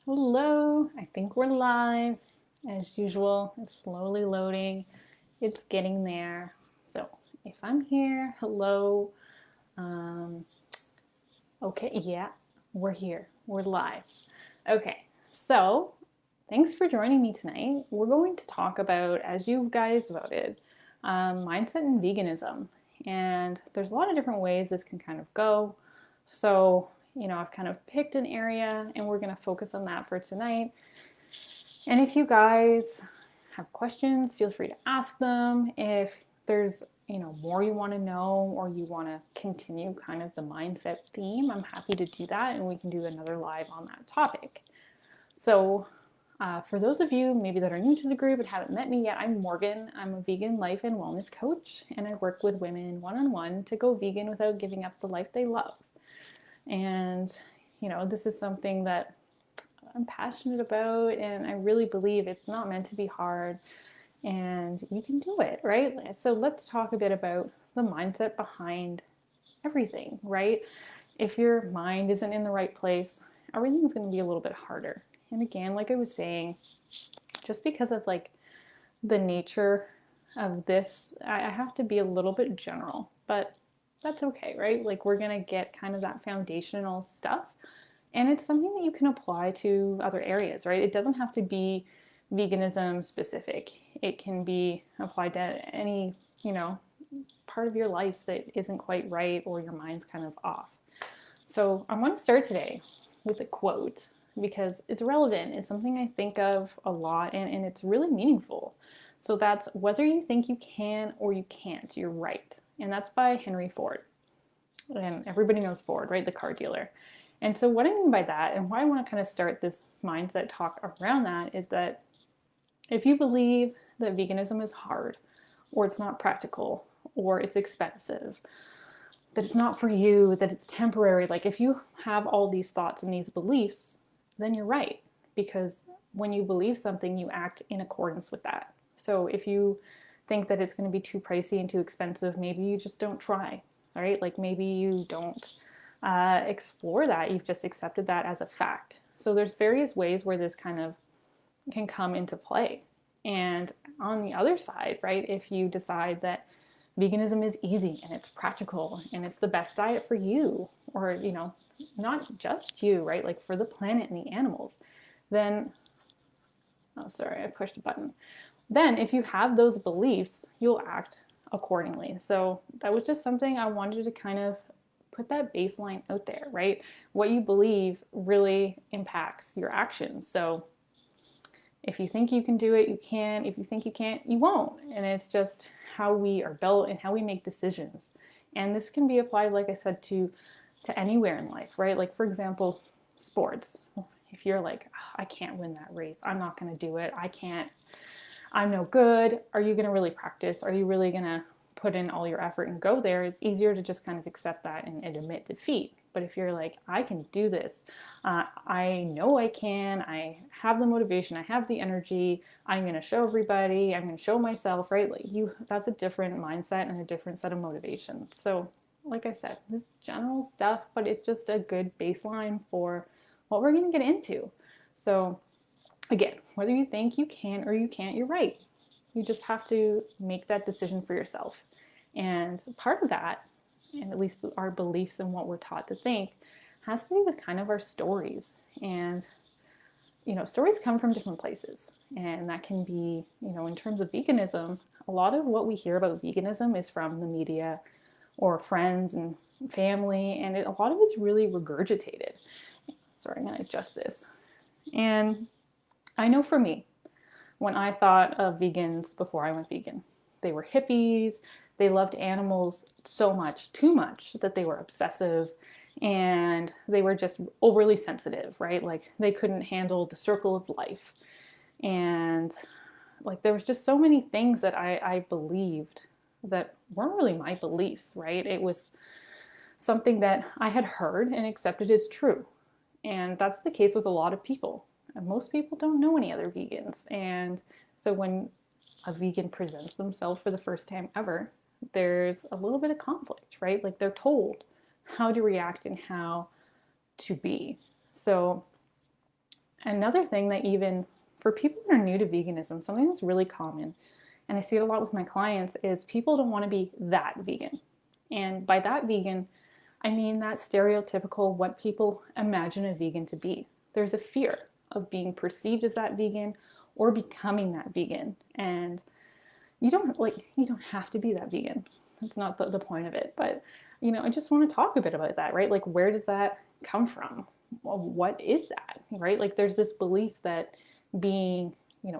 Hello, I think we're live. As usual, it's slowly loading. It's getting there. So if I'm here, hello. Um, okay, yeah, we're here. We're live. Okay, so thanks for joining me tonight. We're going to talk about, as you guys voted, mindset and veganism. And there's a lot of different ways this can kind of go. So, I've kind of picked an area and we're going to focus on that for tonight. And if you guys have questions, feel free to ask them. If there's more you want to know or you want to continue kind of the mindset theme, I'm happy to do that and we can do another live on that topic. So for those of you maybe that are new to the group and haven't met me yet, I'm Morgan. I'm a vegan life and wellness coach, and I work with women one-on-one to go vegan without giving up the life they love. And this is something that I'm passionate about, and I really believe it's not meant to be hard, and you can do it, right? So let's talk a bit about the mindset behind everything, right? If your mind isn't in the right place, everything's going to be a little bit harder. And again, like I was saying, just because of like the nature of this, I have to be a little bit general, but that's okay, right? Like we're going to get kind of that foundational stuff, and it's something that you can apply to other areas, right? It doesn't have to be veganism specific. It can be applied to any, part of your life that isn't quite right or your mind's kind of off. So I want to start today with a quote because it's relevant. It's something I think of a lot, and it's really meaningful. So that's, whether you think you can or you can't, you're right. And that's by Henry Ford. And everybody knows Ford, right? The car dealer. And so what I mean by that, and why I want to kind of start this mindset talk around that, is that if you believe that veganism is hard, or it's not practical, or it's expensive, that it's not for you, that it's temporary, like if you have all these thoughts and these beliefs, then you're right. Because when you believe something, you act in accordance with that. So if you think that it's going to be too pricey and too expensive, maybe you just don't try, right? Like maybe you don't explore that. You've just accepted that as a fact. So there's various ways where this kind of can come into play. And on the other side, right, if you decide that veganism is easy and it's practical and it's the best diet for you, or, not just you, right, like for the planet and the animals, then, oh, sorry, I pushed a button. Then if you have those beliefs, you'll act accordingly. So that was just something I wanted to kind of put that baseline out there, right? What you believe really impacts your actions. So if you think you can do it, you can. If you think you can't, you won't. And it's just how we are built and how we make decisions. And this can be applied, like I said, to anywhere in life, right? Like, for example, sports. If you're like, oh, I can't win that race, I'm not going to do it, I can't, I'm no good. Are you going to really practice? Are you really going to put in all your effort and go there? It's easier to just kind of accept that and admit defeat. But if you're like, I can do this, I know I can, I have the motivation, I have the energy, I'm going to show everybody, I'm going to show myself, right? Like that's a different mindset and a different set of motivations. So like I said, this general stuff, but it's just a good baseline for what we're going to get into. So again, whether you think you can or you can't, you're right. You just have to make that decision for yourself. And part of that, and at least our beliefs and what we're taught to think, has to do with kind of our stories. And, stories come from different places. And that can be, in terms of veganism, a lot of what we hear about veganism is from the media or friends and family. And a lot of it's really regurgitated. Sorry, I'm going to adjust this. And I know for me, when I thought of vegans before I went vegan, they were hippies, they loved animals so much, too much, that they were obsessive, and they were just overly sensitive, right? Like they couldn't handle the circle of life. And like there was just so many things that I believed that weren't really my beliefs, right? It was something that I had heard and accepted as true. And that's the case with a lot of people. And most people don't know any other vegans. And so when a vegan presents themselves for the first time ever, there's a little bit of conflict, right? Like they're told how to react and how to be. So Another thing that even for people that are new to veganism, something that's really common, and I see it a lot with my clients, is people don't want to be that vegan. And by that vegan, I mean that stereotypical what people imagine a vegan to be. There's a fear of being perceived as that vegan or becoming that vegan. And you don't have to be that vegan. That's not the point of it. But I just want to talk a bit about that, right? Like, where does that come from? Well, what is that, right? Like, there's this belief that being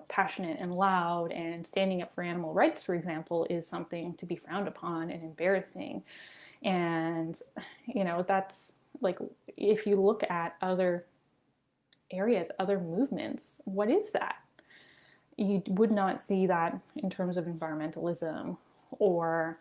passionate and loud and standing up for animal rights, for example, is something to be frowned upon and embarrassing. And that's like, if you look at other areas, other movements, what is that? You would not see that in terms of environmentalism or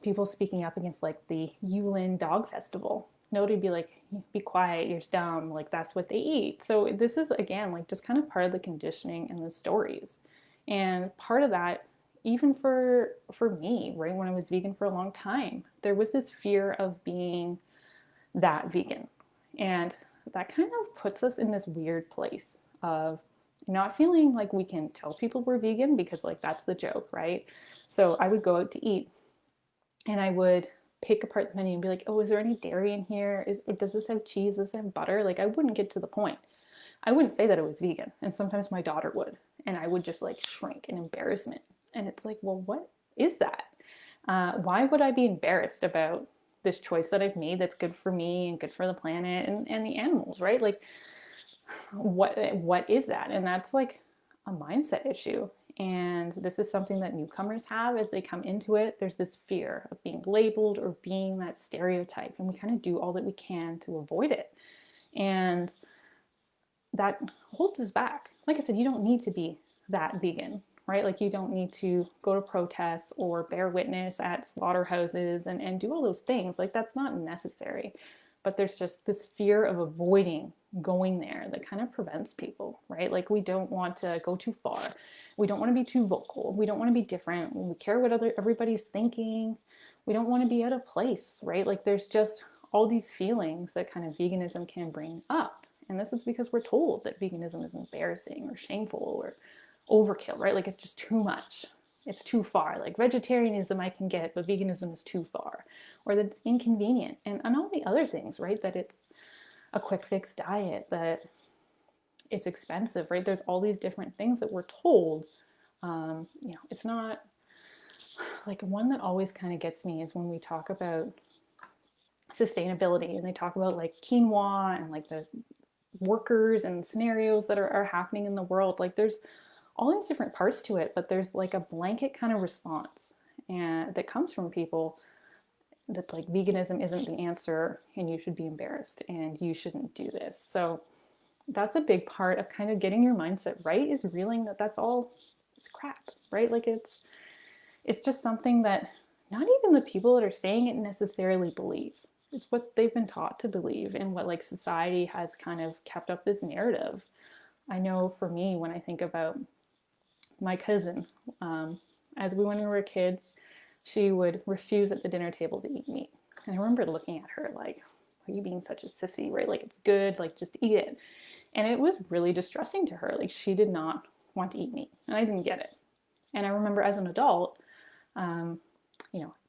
people speaking up against like the Yulin Dog Festival. Nobody'd be like, be quiet, you're dumb, like that's what they eat. So this is, again, like just kind of part of the conditioning and the stories. And part of that, even for me, right, when I was vegan for a long time, there was this fear of being that vegan. And that kind of puts us in this weird place of not feeling like we can tell people we're vegan because like that's the joke, right? So I would go out to eat and I would pick apart the menu and be like, oh, is there any dairy in here? Does this have cheese? Does this have butter? Like, I wouldn't get to the point. I wouldn't say that it was vegan. And sometimes my daughter would. And I would just like shrink in embarrassment. And it's like, well, what is that? Why would I be embarrassed about this choice that I've made that's good for me and good for the planet and the animals, right? Like, what is that? And that's like a mindset issue. And this is something that newcomers have as they come into it. There's this fear of being labeled or being that stereotype, and we kind of do all that we can to avoid it. And that holds us back. Like I said, you don't need to be that vegan, right? Like, you don't need to go to protests or bear witness at slaughterhouses and do all those things. Like, that's not necessary. But there's just this fear of avoiding going there that kind of prevents people, right? Like, we don't want to go too far. We don't want to be too vocal. We don't want to be different. We care what everybody's thinking. We don't want to be out of place, right? Like, there's just all these feelings that kind of veganism can bring up. And this is because we're told that veganism is embarrassing or shameful or overkill, right? Like, it's just too much. It's too far. Like, vegetarianism I can get, but veganism is too far. Or that it's inconvenient. And all the other things, right? That it's a quick fix diet, that it's expensive, right? There's all these different things that we're told. It's not like, one that always kind of gets me is when we talk about sustainability and they talk about like quinoa and like the workers and scenarios that are happening in the world. Like, there's all these different parts to it, but there's like a blanket kind of response and that comes from people that's like, veganism isn't the answer and you should be embarrassed and you shouldn't do this. So that's a big part of kind of getting your mindset right, is realizing that that's all it's crap, right? Like, it's just something that not even the people that are saying it necessarily believe. It's what they've been taught to believe and what like society has kind of kept up this narrative. I know for me, when I think about my cousin, as when we were kids, she would refuse at the dinner table to eat meat. And I remember looking at her like, why are you being such a sissy, right? Like, it's good, like, just eat it. And it was really distressing to her. Like, she did not want to eat meat, and I didn't get it. And I remember as an adult,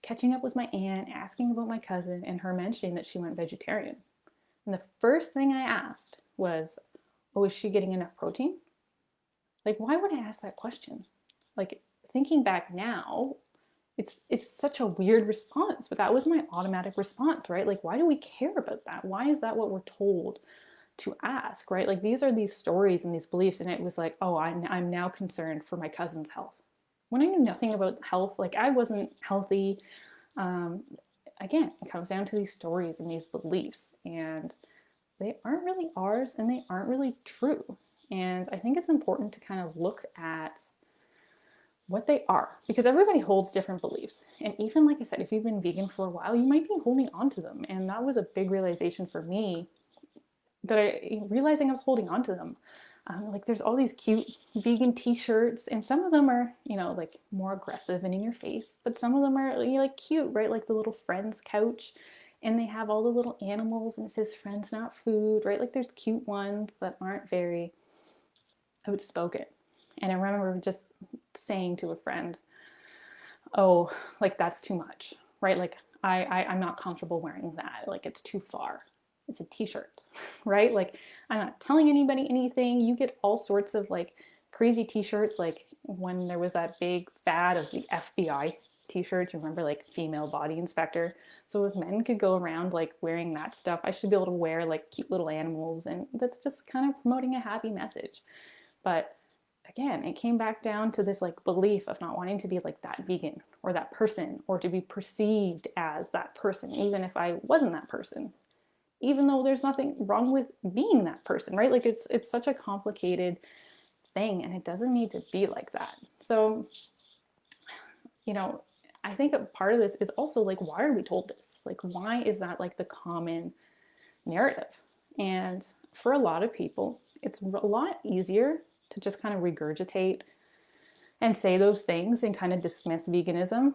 catching up with my aunt, asking about my cousin, and her mentioning that she went vegetarian. And the first thing I asked was, oh, is she getting enough protein? Like, why would I ask that question? Like, thinking back now, it's such a weird response, but that was my automatic response, right? Like, why do we care about that? Why is that what we're told to ask, right? Like, these are these stories and these beliefs, and it was like, oh, I'm now concerned for my cousin's health. When I knew nothing about health, like, I wasn't healthy. Again, it comes down to these stories and these beliefs, and they aren't really ours and they aren't really true. And I think it's important to kind of look at what they are, because everybody holds different beliefs. And even, like I said, if you've been vegan for a while, you might be holding on to them. And that was a big realization for me, that realizing I was holding on to them. Like, there's all these cute vegan t-shirts, and some of them are, like, more aggressive and in your face, but some of them are, like, cute, right? Like the little friends couch. and they have all the little animals and it says friends not food, right? Like there's cute ones that aren't very outspoken. And I remember just saying to a friend, oh, like that's too much, right? Like I'm not comfortable wearing that. Like it's too far. It's a t-shirt, right? Like I'm not telling anybody anything. You get all sorts of like crazy t-shirts. Like when there was that big fad of the FBI t-shirts, you remember, like female body inspector. So if men could go around like wearing that stuff, I should be able to wear like cute little animals, and that's just kind of promoting a happy message. But again, it came back down to this like belief of not wanting to be like that vegan or that person, or to be perceived as that person, even if I wasn't that person, even though there's nothing wrong with being that person, right? Like it's such a complicated thing, and it doesn't need to be like that. So, you know, I think a part of this is also like, why are we told this? Like, why is that like the common narrative? And for a lot of people, it's a lot easier to just kind of regurgitate and say those things and kind of dismiss veganism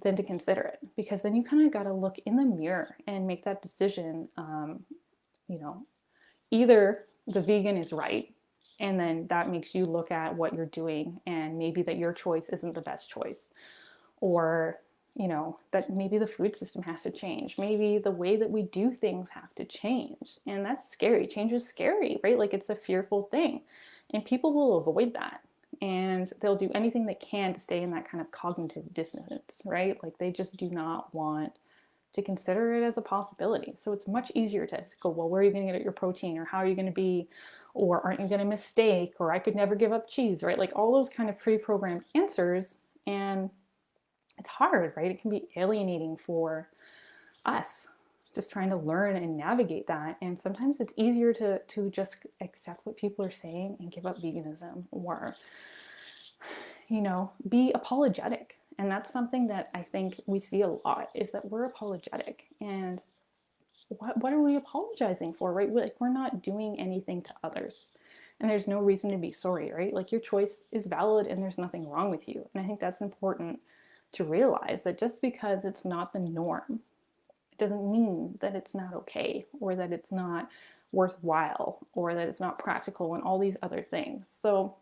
than to consider it, because then you kind of got to look in the mirror and make that decision. You know, either the vegan is right, and then that makes you look at what you're doing and maybe that your choice isn't the best choice, or you know, that maybe the food system has to change, maybe the way that we do things have to change. And that's scary. Change is scary, right? Like it's a fearful thing, and people will avoid that, and they'll do anything they can to stay in that kind of cognitive dissonance, right? Like they just do not want to consider it as a possibility. So it's much easier to go, well, where are you going to get your protein, or how are you going to be, or aren't you going to mistake, or I could never give up cheese, right? Like all those kind of pre-programmed answers. And it's hard, right? It can be alienating for us just trying to learn and navigate that. And sometimes it's easier to just accept what people are saying and give up veganism, or, you know, be apologetic. And that's something that I think we see a lot, is that we're apologetic. And what are we apologizing for, right? Like we're not doing anything to others, and there's no reason to be sorry, right? Like your choice is valid and there's nothing wrong with you. And I think that's important to realize, that just because it's not the norm, it doesn't mean that it's not okay, or that it's not worthwhile, or that it's not practical, and all these other things. So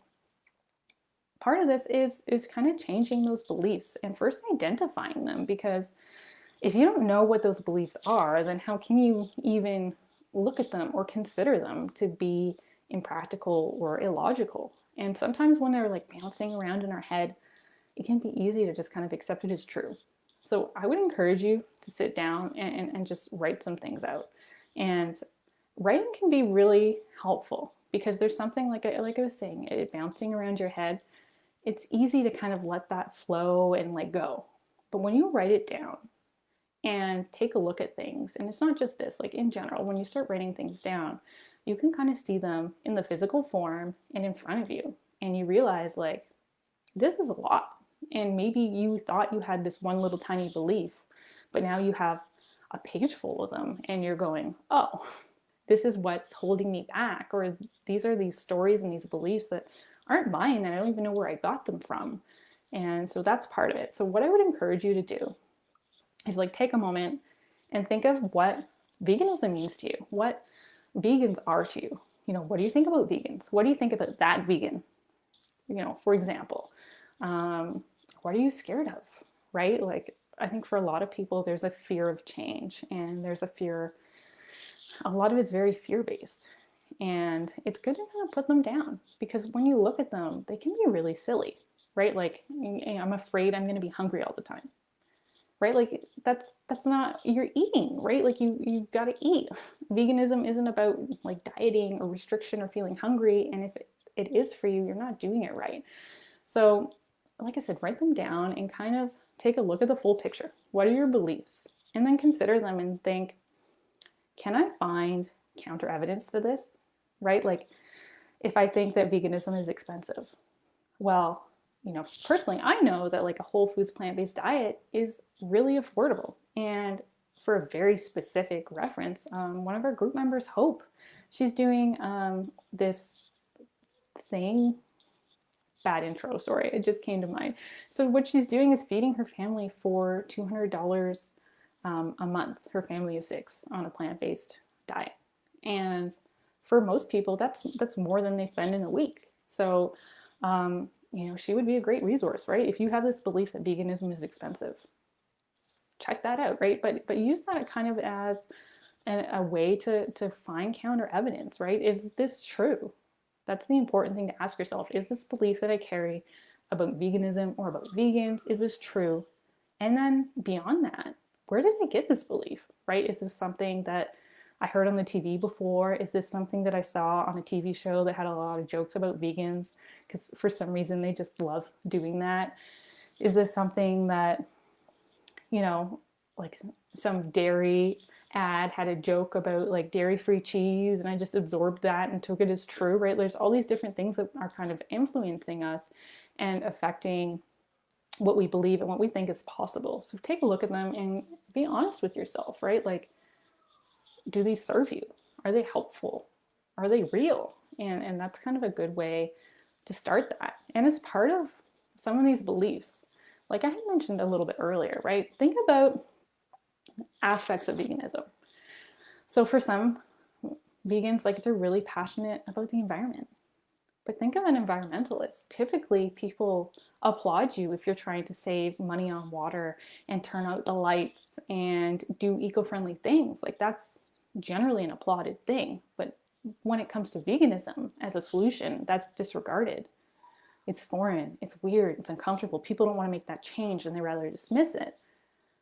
part of this is kind of changing those beliefs and first identifying them, because if you don't know what those beliefs are, then how can you even look at them or consider them to be impractical or illogical? And sometimes when they're like bouncing around in our head, it can be easy to just kind of accept it as true. So I would encourage you to sit down and just write some things out. And writing can be really helpful, because there's something like I was saying, it bouncing around your head. It's easy to kind of let that flow and let go. But when you write it down and take a look at things, and it's not just this, like in general, when you start writing things down, you can kind of see them in the physical form and in front of you. And you realize, like, this is a lot. And maybe you thought you had this one little tiny belief, but now you have a page full of them, and you're going, oh, this is what's holding me back, or these are these stories and these beliefs that aren't mine, and I don't even know where I got them from. And so that's part of it. So what I would encourage you to do is like take a moment and think of what veganism means to you, what vegans are to you. You know, what do you think about vegans? What do you think about that vegan? You know, for example, what are you scared of, right? Like, I think for a lot of people, there's a fear of change, and there's a fear, a lot of it's very fear-based. And it's good to kind of put them down, because when you look at them, they can be really silly, right? Like, I'm afraid I'm going to be hungry all the time, right? Like that's not, you're eating, right? Like you've got to eat. Veganism isn't about like dieting or restriction or feeling hungry. And if it is for you, you're not doing it right. So like I said, write them down and kind of take a look at the full picture. What are your beliefs? And then consider them and think, can I find counter evidence to this, right? Like if I think that veganism is expensive, well, you know, personally, I know that like a whole foods plant-based diet is really affordable. And for a very specific reference, one of our group members, Hope, she's doing this thing, bad intro, sorry, it just came to mind. So what she's doing is feeding her family for $200 a month, her family of 6, on a plant-based diet. And for most people, that's more than they spend in a week. So, she would be a great resource, right? If you have this belief that veganism is expensive, check that out, right? But use that kind of as a way to find counter evidence, right? Is this true? That's the important thing to ask yourself. Is this belief that I carry about veganism or about vegans, is this true? And then beyond that, where did I get this belief, right? Is this something that I heard on the TV before? Is this something that I saw on a TV show that had a lot of jokes about vegans? Because for some reason they just love doing that. Is this something that, like some dairy ad had a joke about like dairy-free cheese and I just absorbed that and took it as true, right? There's all these different things that are kind of influencing us and affecting what we believe and what we think is possible. So take a look at them and be honest with yourself, right? Like, do these serve you? Are they helpful? Are they real? And that's kind of a good way to start that. And as part of some of these beliefs, like I had mentioned a little bit earlier, right? Think about aspects of veganism. So for some vegans, like they're really passionate about the environment. But think of an environmentalist. Typically, people applaud you if you're trying to save money on water and turn out the lights and do eco-friendly things. Like that's generally an applauded thing. But when it comes to veganism as a solution, that's disregarded. It's foreign, it's weird, it's uncomfortable. People don't want to make that change and they rather dismiss it.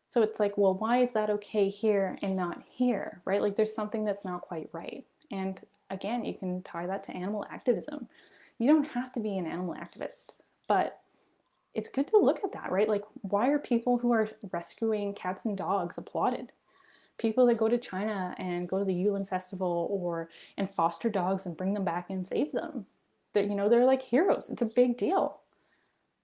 So it's like, well, why is that okay here and not here, right? Like there's something that's not quite right. And again, you can tie that to animal activism. You don't have to be an animal activist, but it's good to look at that, right? Like, why are people who are rescuing cats and dogs applauded? People that go to China and go to the Yulin Festival and foster dogs and bring them back and save them. They're like heroes. It's a big deal.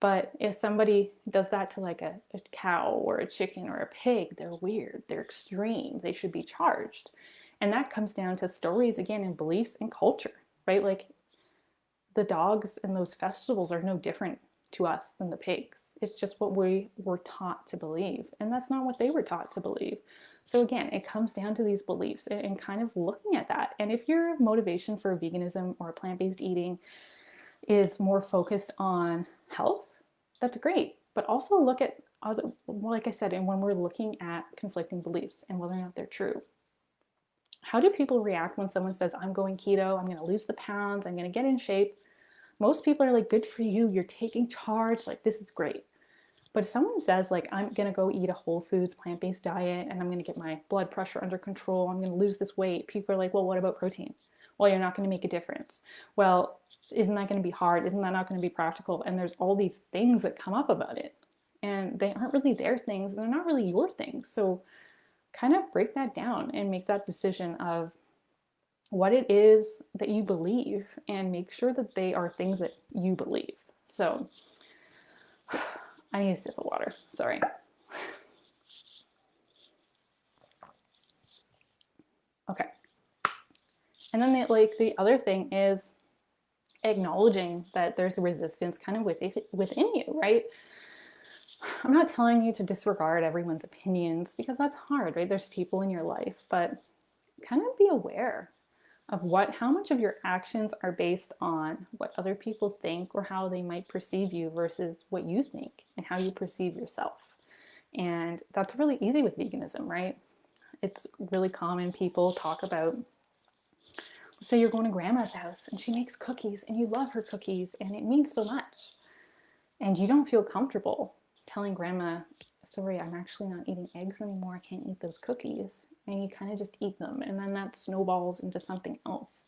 But if somebody does that to like a cow or a chicken or a pig, they're weird, they're extreme, they should be charged. And that comes down to stories again and beliefs and culture, right? Like the dogs in those festivals are no different to us than the pigs. It's just what we were taught to believe. And that's not what they were taught to believe. So again, it comes down to these beliefs and kind of looking at that. And if your motivation for veganism or plant-based eating is more focused on health, that's great. But also look at other, like I said, and when we're looking at conflicting beliefs and whether or not they're true. How do people react when someone says, I'm going keto, I'm going to lose the pounds, I'm going to get in shape? Most people are like, good for you, you're taking charge, like this is great. But if someone says like, I'm going to go eat a whole foods plant-based diet and I'm going to get my blood pressure under control, I'm going to lose this weight, people are like, well, what about protein? Well, you're not going to make a difference. Well, isn't that going to be hard? Isn't that not going to be practical? And there's all these things that come up about it. And they aren't really their things and they're not really your things. So kind of break that down and make that decision of what it is that you believe and make sure that they are things that you believe. So I need a sip of water. Sorry. Okay. And then the other thing is acknowledging that there's a resistance kind of within you, right? I'm not telling you to disregard everyone's opinions because that's hard, right? There's people in your life, but kind of be aware of how much of your actions are based on what other people think or how they might perceive you versus what you think and how you perceive yourself. And that's really easy with veganism, right? It's really common. People talk about, say you're going to grandma's house and she makes cookies and you love her cookies and it means so much. And you don't feel comfortable telling grandma, sorry, I'm actually not eating eggs anymore. I can't eat those cookies. And you kind of just eat them. And then that snowballs into something else.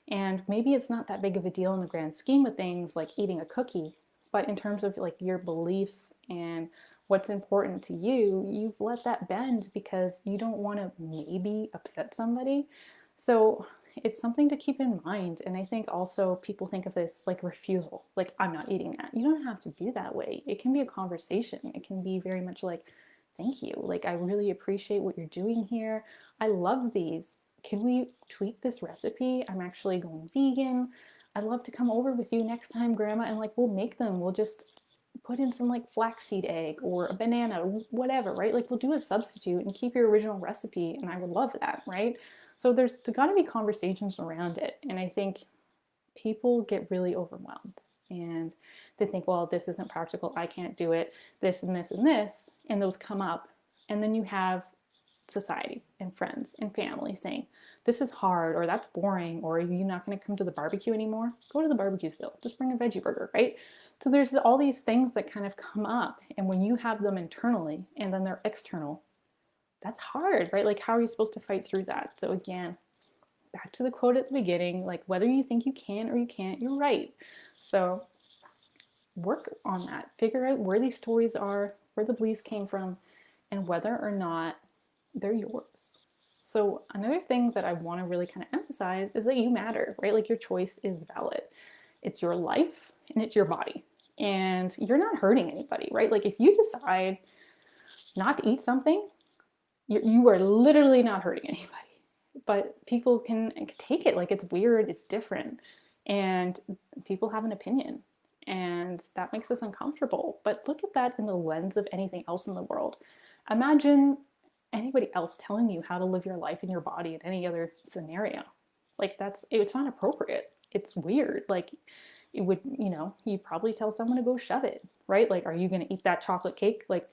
And maybe it's not that big of a deal in the grand scheme of things, like eating a cookie. But in terms of like your beliefs and what's important to you, you've let that bend because you don't want to maybe upset somebody. So it's something to keep in mind. And I think also people think of this like refusal, like I'm not eating that. You don't have to be that way. It can be a conversation. It can be very much like, thank you. Like, I really appreciate what you're doing here. I love these. Can we tweak this recipe? I'm actually going vegan. I'd love to come over with you next time, Grandma, and like we'll make them. We'll just put in some like flaxseed egg or a banana, whatever, right? Like we'll do a substitute and keep your original recipe, and I would love that, right? So there's got to be conversations around it. And I think people get really overwhelmed and they think, well, this isn't practical, I can't do it, this and this and this, and those come up. And then you have society and friends and family saying, this is hard, or that's boring, or are you not going to come to the barbecue anymore? Go to the barbecue still. Just bring a veggie burger, right? So there's all these things that kind of come up. And when you have them internally and then they're external, that's hard, right? Like, how are you supposed to fight through that? So again, back to the quote at the beginning, like whether you think you can or you can't, you're right. So work on that. Figure out where these stories are, where the beliefs came from, and whether or not they're yours. So another thing that I want to really kind of emphasize is that you matter, right? Like your choice is valid. It's your life and it's your body. And you're not hurting anybody, right? Like if you decide not to eat something, you are literally not hurting anybody. But people can take it like it's weird, it's different, and people have an opinion, and that makes us uncomfortable. But look at that in the lens of anything else in the world. Imagine anybody else telling you how to live your life in your body in any other scenario. Like it's not appropriate. It's weird. Like it would, you'd probably tell someone to go shove it, right? Like, are you going to eat that chocolate cake? Like,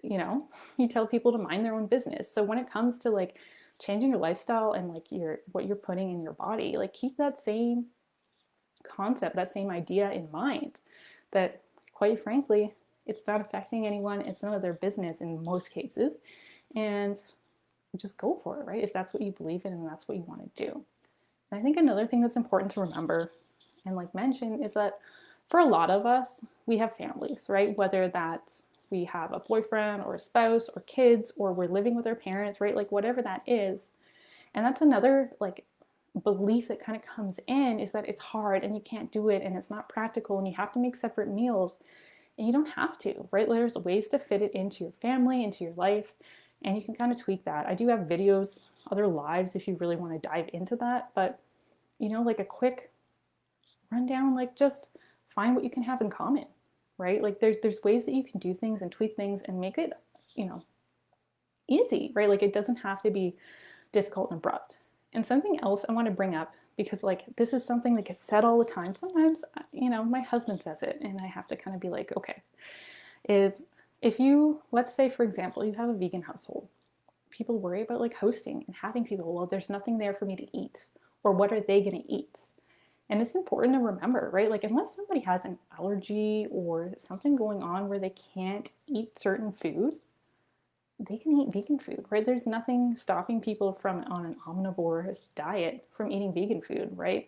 you tell people to mind their own business. So when it comes to like changing your lifestyle and like what you're putting in your body, like keep that same concept, that same idea in mind, that quite frankly, it's not affecting anyone. It's none of their business in most cases. And just go for it, right? If that's what you believe in and that's what you want to do. And I think another thing that's important to remember and like mention is that for a lot of us, we have families, right? Whether that's we have a boyfriend or a spouse or kids, or we're living with our parents, right? Like whatever that is. And that's another like belief that kind of comes in, is that it's hard and you can't do it and it's not practical and you have to make separate meals. And you don't have to, right? There's ways to fit it into your family, into your life, and you can kind of tweak that. I do have videos, other lives if you really want to dive into that, but like a quick rundown, like just find what you can have in common, right? Like there's ways that you can do things and tweak things and make it, easy, right? Like it doesn't have to be difficult and abrupt. And something else I want to bring up, because like this is something that gets said all the time. Sometimes, my husband says it and I have to kind of be like, okay, is if you, let's say for example, you have a vegan household, people worry about like hosting and having people, well, there's nothing there for me to eat, or what are they going to eat? And it's important to remember, right? Like unless somebody has an allergy or something going on where they can't eat certain food, they can eat vegan food, right? There's nothing stopping people from on an omnivorous diet from eating vegan food, right?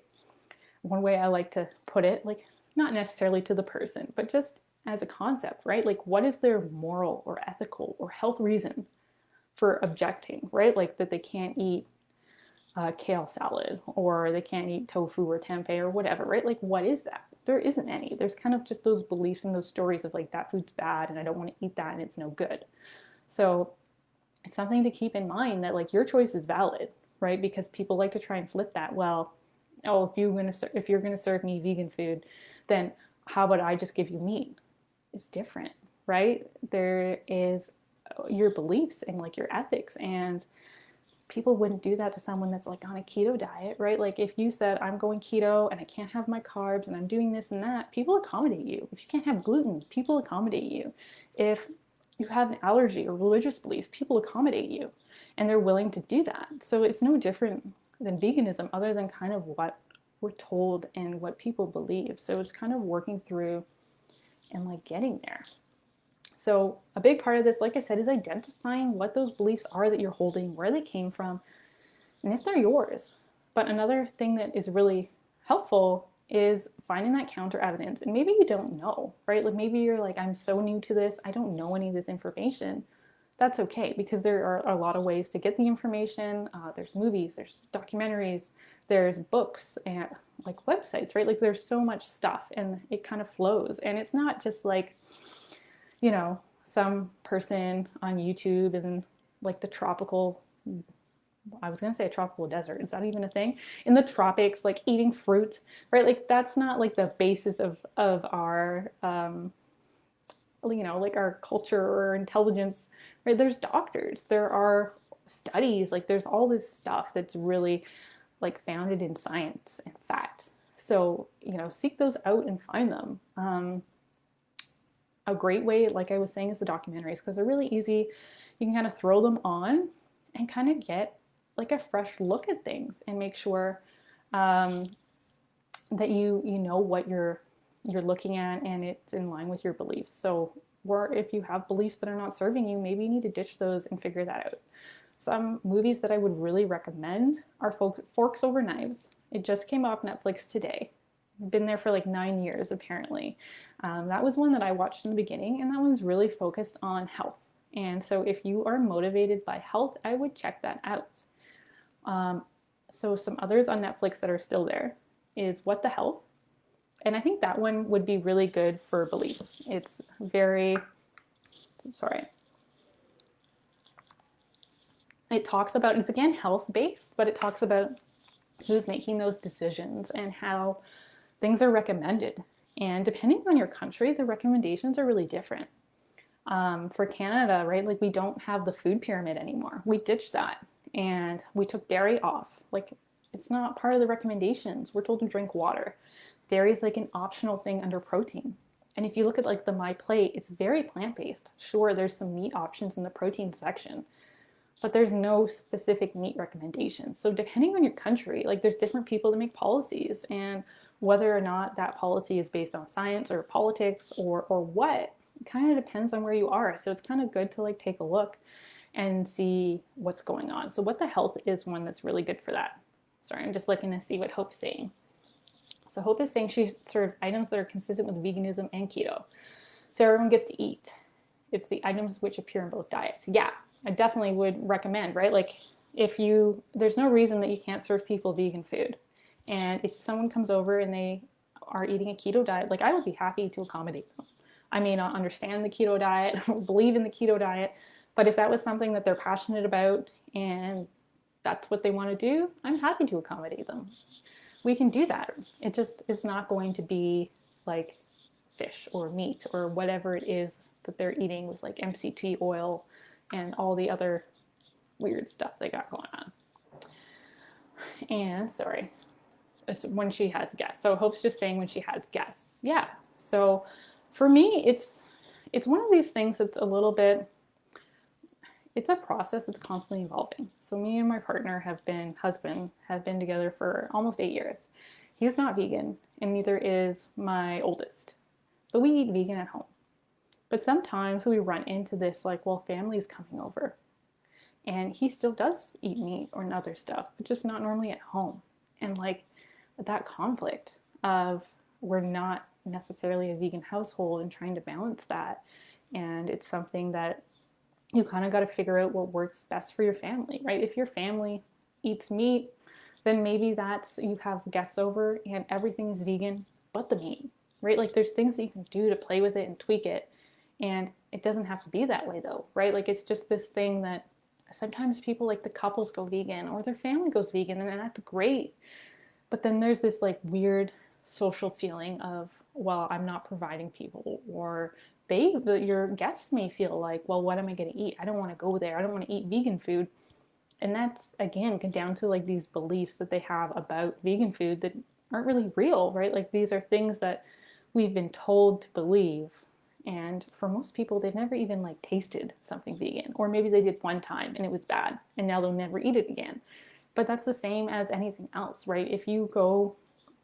One way I like to put it, like not necessarily to the person, but just as a concept, right? Like what is their moral or ethical or health reason for objecting, right? Like that they can't eat kale salad, or they can't eat tofu or tempeh or whatever, right? Like what is that? There isn't any. There's kind of just those beliefs and those stories of like that food's bad and I don't want to eat that and it's no good. So it's something to keep in mind that like your choice is valid, right? Because people like to try and flip that. Well, oh, if you're gonna serve me vegan food, then how about I just give you meat? It's different, right? There is your beliefs and like your ethics, and people wouldn't do that to someone that's like on a keto diet, right? Like if you said I'm going keto and I can't have my carbs and I'm doing this and that, people accommodate you. If you can't have gluten, people accommodate you. If you have an allergy or religious beliefs, people accommodate you, and they're willing to do that. So it's no different than veganism, other than kind of what we're told and what people believe. So it's kind of working through and like getting there. So a big part of this, like I said, is identifying what those beliefs are that you're holding, where they came from, and if they're yours. But another thing that is really helpful is finding that counter evidence. And maybe you don't know, right? Like maybe you're like, I'm so new to this, I don't know any of this information. That's okay, because there are a lot of ways to get the information. There's movies, there's documentaries, there's books, and like websites, right? Like there's so much stuff and it kind of flows. And it's not just like, some person on YouTube in like the tropical, I was going to say a tropical desert. Is that even a thing? In the tropics, like eating fruit, right? Like that's not like the basis of our like our culture or intelligence, right? There's doctors, there are studies, like there's all this stuff that's really like founded in science and fact. So, seek those out and find them. A great way, like I was saying, is the documentaries, because they're really easy. You can kind of throw them on and kind of get like a fresh look at things and make sure that you know what you're looking at and it's in line with your beliefs. So, or if you have beliefs that are not serving you, maybe you need to ditch those and figure that out. Some movies that I would really recommend are Forks Over Knives. It just came off Netflix today. Been there for like 9 years apparently. That was one that I watched in the beginning, and that one's really focused on health. And so if you are motivated by health, I would check that out. So some others on Netflix that are still there is What the Health. And I think that one would be really good for beliefs. It's very, sorry. It talks about, it's again health-based, but it talks about who's making those decisions and how things are recommended. And depending on your country, the recommendations are really different. For Canada, right, like we don't have the food pyramid anymore. We ditched that and we took dairy off. Like it's not part of the recommendations. We're told to drink water. Dairy is like an optional thing under protein. And if you look at like the My Plate, it's very plant-based. Sure, there's some meat options in the protein section, but there's no specific meat recommendations. So depending on your country, like there's different people that make policies, and whether or not that policy is based on science or politics or what, it kind of depends on where you are. So it's kind of good to like take a look and see what's going on. So What the Health is one that's really good for that. Sorry, I'm just looking to see what Hope's saying. So Hope is saying she serves items that are consistent with veganism and keto. So everyone gets to eat. It's the items which appear in both diets. Yeah, I definitely would recommend, right? Like there's no reason that you can't serve people vegan food. And if someone comes over and they are eating a keto diet, like I would be happy to accommodate them. I may not understand the keto diet, believe in the keto diet, but if that was something that they're passionate about and that's what they want to do, I'm happy to accommodate them. We can do that. It just is not going to be like fish or meat or whatever it is that they're eating with like MCT oil and all the other weird stuff they got going on. And sorry, when she has guests. So Hope's just saying when she has guests. Yeah. So for me, it's one of these things that's a little bit, it's a process that's constantly evolving. So me and my partner have been together for almost 8 years. He's not vegan, and neither is my oldest. But we eat vegan at home. But sometimes we run into this like, well, family's coming over. And he still does eat meat or other stuff, but just not normally at home. And like that conflict of we're not necessarily a vegan household and trying to balance that. And it's something that you kind of got to figure out what works best for your family, right? If your family eats meat, then maybe you have guests over and everything is vegan but the meat, right? Like there's things that you can do to play with it and tweak it. And it doesn't have to be that way though, right? Like it's just this thing that sometimes people, like the couples, go vegan or their family goes vegan, and that's great. But then there's this like weird social feeling of, well, I'm not providing people, or your guests may feel like, well, what am I going to eat? I don't want to go there. I don't want to eat vegan food. And that's, again, down to like these beliefs that they have about vegan food that aren't really real, right? Like these are things that we've been told to believe. And for most people, they've never even like tasted something vegan, or maybe they did one time and it was bad and now they'll never eat it again. But that's the same as anything else, right? If you go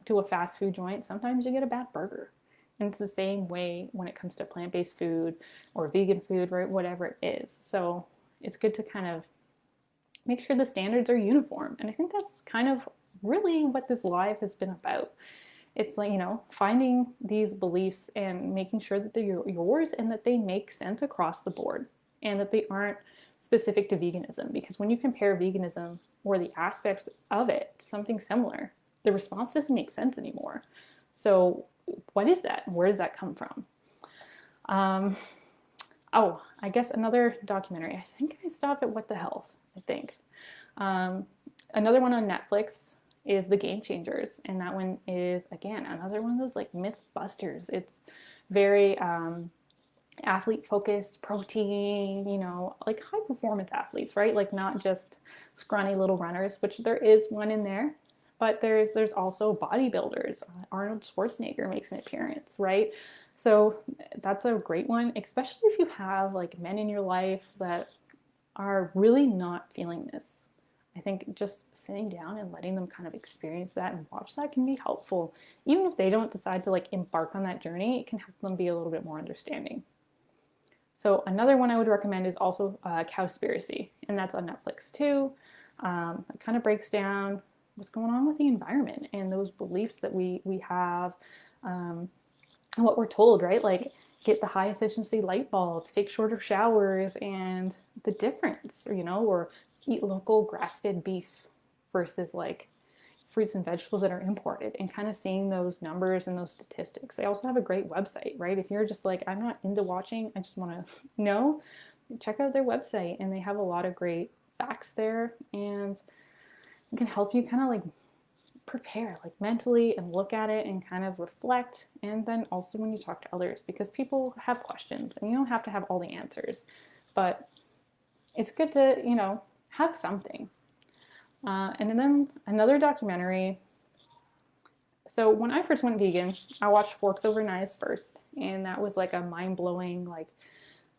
to a fast food joint, sometimes you get a bad burger. And it's the same way when it comes to plant-based food or vegan food, right? Whatever it is. So it's good to kind of make sure the standards are uniform. And I think that's kind of really what this live has been about. It's like, finding these beliefs and making sure that they're yours and that they make sense across the board and that they aren't specific to veganism. Because when you compare veganism or the aspects of it to something similar, the response doesn't make sense anymore. So what is that? Where does that come from? I guess another documentary. I think I stopped at What the Health, I think. Another one on Netflix is The Game Changers. And that one is, again, another one of those like myth busters. It's very athlete focused protein, like high performance athletes, right? Like not just scrawny little runners, which there is one in there, but there's also bodybuilders. Arnold Schwarzenegger makes an appearance, right? So that's a great one, especially if you have like men in your life that are really not feeling this. I think just sitting down and letting them kind of experience that and watch that can be helpful. Even if they don't decide to like embark on that journey, it can help them be a little bit more understanding. So another one I would recommend is also Cowspiracy, and that's on Netflix too. It kind of breaks down what's going on with the environment and those beliefs that we have, and what we're told, right? Like get the high efficiency light bulbs, take shorter showers, and the difference, or eat local grass-fed beef versus like fruits and vegetables that are imported, and kind of seeing those numbers and those statistics. They also have a great website, right? If you're just like, I'm not into watching, I just want to know, check out their website, and they have a lot of great facts there, and it can help you kind of like prepare like mentally and look at it and kind of reflect. And then also when you talk to others, because people have questions and you don't have to have all the answers, but it's good to have something. And then another documentary. So when I first went vegan, I watched Forks Over Knives first, and that was like a mind-blowing, like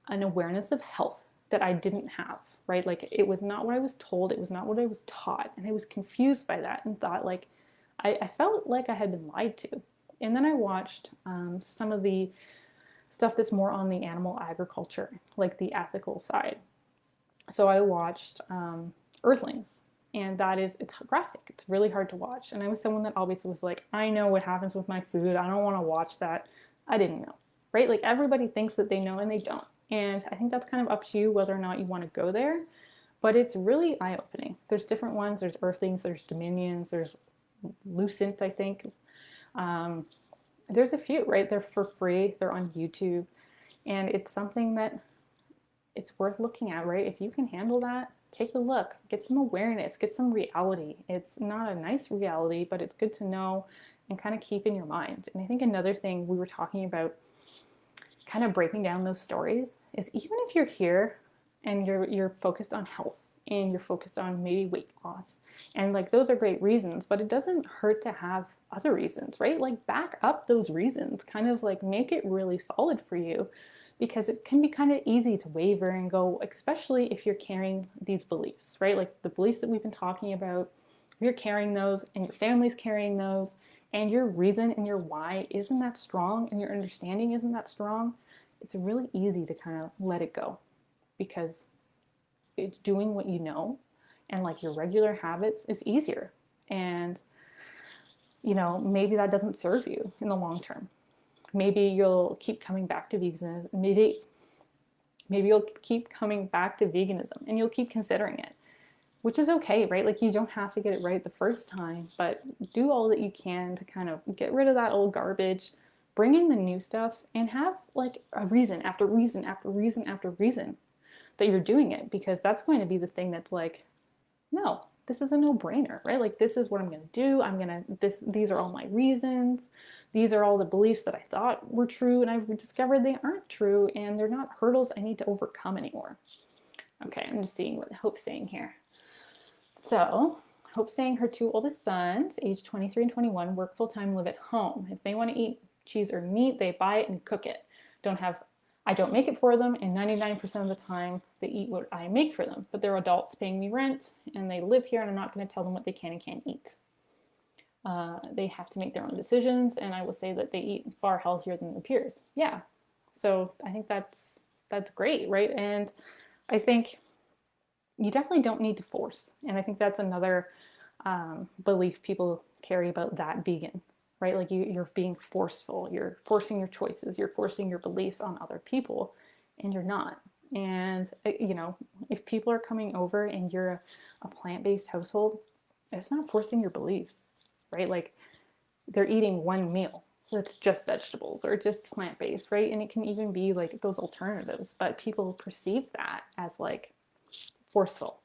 an awareness of health that I didn't have, right? Like it was not what I was told, it was not what I was taught, and I was confused by that and thought like I felt like I had been lied to. And then I watched some of the stuff that's more on the animal agriculture, like the ethical side. So I watched Earthlings, and it's graphic. It's really hard to watch. And I was someone that always was like, I know what happens with my food. I don't want to watch that. I didn't know, right? Like everybody thinks that they know and they don't. And I think that's kind of up to you whether or not you want to go there. But it's really eye-opening. There's different ones. There's Earthlings, there's Dominions, there's Lucent, I think. There's a few, right? They're for free. They're on YouTube. And it's something that it's worth looking at, right? If you can handle that, take a look, get some awareness, get some reality. It's not a nice reality, but it's good to know and kind of keep in your mind. And I think another thing we were talking about, kind of breaking down those stories, is even if you're here and you're focused on health and you're focused on maybe weight loss, and like those are great reasons, but it doesn't hurt to have other reasons, right? Like back up those reasons, kind of like make it really solid for you, because it can be kind of easy to waver and go, especially if you're carrying these beliefs, right? Like the beliefs that we've been talking about, if you're carrying those and your family's carrying those, and your reason and your why isn't that strong and your understanding isn't that strong, it's really easy to kind of let it go, because it's doing what you know, and like your regular habits is easier. And maybe that doesn't serve you in the long term. Maybe you'll keep coming back to veganism. Maybe you'll keep coming back to veganism and you'll keep considering it, which is okay, right? Like you don't have to get it right the first time, but do all that you can to kind of get rid of that old garbage, bring in the new stuff, and have like a reason after reason after reason after reason that you're doing it, because that's going to be the thing that's like, no, this is a no-brainer, right? Like this is what I'm going to do. These are all my reasons. These are all the beliefs that I thought were true, and I've discovered they aren't true, and they're not hurdles I need to overcome anymore. Okay, I'm just seeing what Hope's saying here. So Hope's saying her two oldest sons, age 23 and 21, work full-time, live at home. If they want to eat cheese or meat, they buy it and cook it. I don't make it for them, and 99% of the time they eat what I make for them. But they're adults paying me rent, and they live here, and I'm not going to tell them what they can and can't eat. They have to make their own decisions, and I will say that they eat far healthier than their peers. Yeah, so I think that's great, right? And I think you definitely don't need to force, and I think that's another belief people carry about that vegan, right? Like you're being forceful, you're forcing your choices, you're forcing your beliefs on other people, and you're not. And if people are coming over and you're a plant-based household, it's not forcing your beliefs, right? Like they're eating one meal that's just vegetables or just plant-based, right? And it can even be like those alternatives, but people perceive that as like forceful.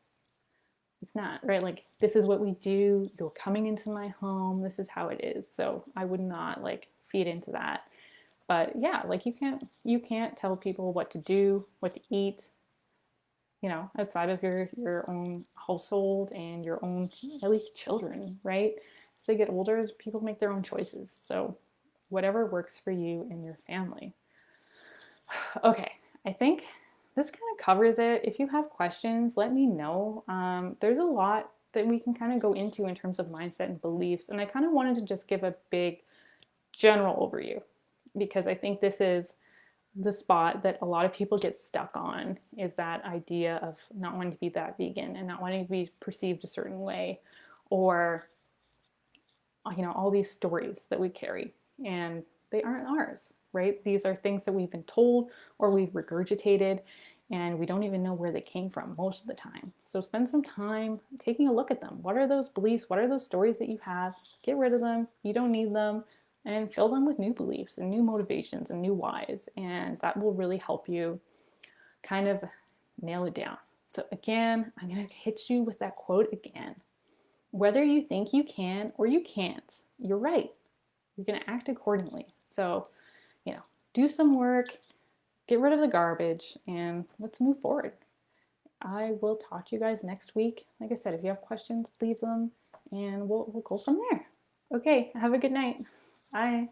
It's not, right? Like this is what we do. You're coming into my home. This is how it is. So I would not like feed into that. But yeah, like you can't tell people what to do, what to eat, you know, outside of your own household and your own, at least children, right? As they get older, people make their own choices. So whatever works for you and your family. Okay, I think this kind of covers it. If you have questions, let me know. There's a lot that we can kind of go into in terms of mindset and beliefs, and I kind of wanted to just give a big general overview because I think this is the spot that a lot of people get stuck on, is that idea of not wanting to be that vegan and not wanting to be perceived a certain way, or you know, all these stories that we carry, and they aren't ours, right? These are things that we've been told or we've regurgitated, and we don't even know where they came from most of the time. So spend some time taking a look at them. What are those beliefs? What are those stories that you have? Get rid of them. You don't need them, and fill them with new beliefs and new motivations and new whys. And that will really help you kind of nail it down. So again, I'm going to hit you with that quote again. Whether you think you can or you can't, you're right. You're going to act accordingly. So, you know, do some work, get rid of the garbage, and let's move forward. I will talk to you guys next week. Like I said, if you have questions, leave them, and we'll go from there. Okay, have a good night. Bye.